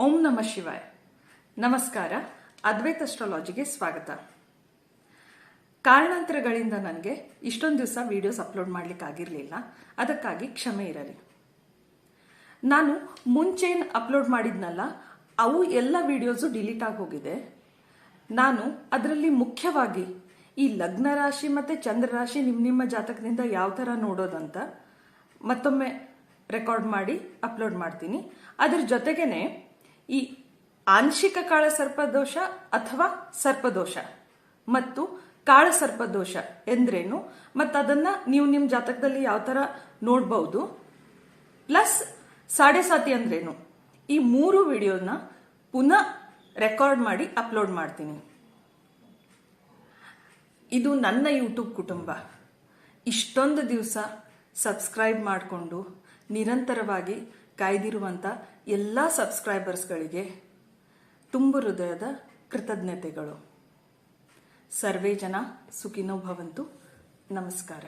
ಓಂ ನಮಃ ಶಿವಾಯ. ನಮಸ್ಕಾರ. ಅದ್ವೈತ ಅಸ್ಟ್ರಾಲಜಿಗೆ ಸ್ವಾಗತ. ಕಾರಣಾಂತರಗಳಿಂದ ನನಗೆ ಇಷ್ಟೊಂದು ದಿವಸ ವಿಡಿಯೋಸ್ ಅಪ್ಲೋಡ್ ಮಾಡಲಿಕ್ಕಾಗಿರಲಿಲ್ಲ. ಅದಕ್ಕಾಗಿ ಕ್ಷಮೆ ಇರಲಿ. ನಾನು ಮುಂಚೇನು ಅಪ್ಲೋಡ್ ಮಾಡಿದ್ನಲ್ಲ, ಅವು ಎಲ್ಲ ವಿಡಿಯೋಸು ಡಿಲೀಟ್ ಆಗಿ ಹೋಗಿದೆ. ನಾನು ಅದರಲ್ಲಿ ಮುಖ್ಯವಾಗಿ ಈ ಲಗ್ನ ರಾಶಿ ಮತ್ತು ಚಂದ್ರ ರಾಶಿ ನಿಮ್ಮ ಜಾತಕದಿಂದ ಯಾವ ಥರ ನೋಡೋದಂತ ಮತ್ತೊಮ್ಮೆ ರೆಕಾರ್ಡ್ ಮಾಡಿ ಅಪ್ಲೋಡ್ ಮಾಡ್ತೀನಿ. ಅದ್ರ ಜೊತೆಗೇನೆ ಈ ಆಂಶಿಕ ಕಾಳಸರ್ಪದೋಷ ಅಥವಾ ಸರ್ಪದೋಷ ಮತ್ತು ಕಾಳಸರ್ಪದೋಷ ಎಂದ್ರೇನು ಮತ್ತು ಅದನ್ನ ನೀವು ನಿಮ್ಮ ಜಾತಕದಲ್ಲಿ ಯಾವ ಥರ ನೋಡ್ಬೋದು, ಪ್ಲಸ್ ಸಾಡೆ ಸಾತಿ ಅಂದ್ರೇನು, ಈ 3 ವಿಡಿಯೋನ ಪುನಃ ರೆಕಾರ್ಡ್ ಮಾಡಿ ಅಪ್ಲೋಡ್ ಮಾಡ್ತೀನಿ. ಇದು ನನ್ನ ಯೂಟ್ಯೂಬ್ ಕುಟುಂಬ. ಇಷ್ಟೊಂದು ದಿವಸ ಸಬ್ಸ್ಕ್ರೈಬ್ ಮಾಡಿಕೊಂಡು ನಿರಂತರವಾಗಿ ಕಾಯ್ದಿರುವಂಥ ಎಲ್ಲ ಸಬ್ಸ್ಕ್ರೈಬರ್ಸ್ಗಳಿಗೆ ತುಂಬ ಹೃದಯದ ಕೃತಜ್ಞತೆಗಳು. ಸರ್ವೇ ಜನ ಸುಖಿನೋ ಭವಂತು. ನಮಸ್ಕಾರ.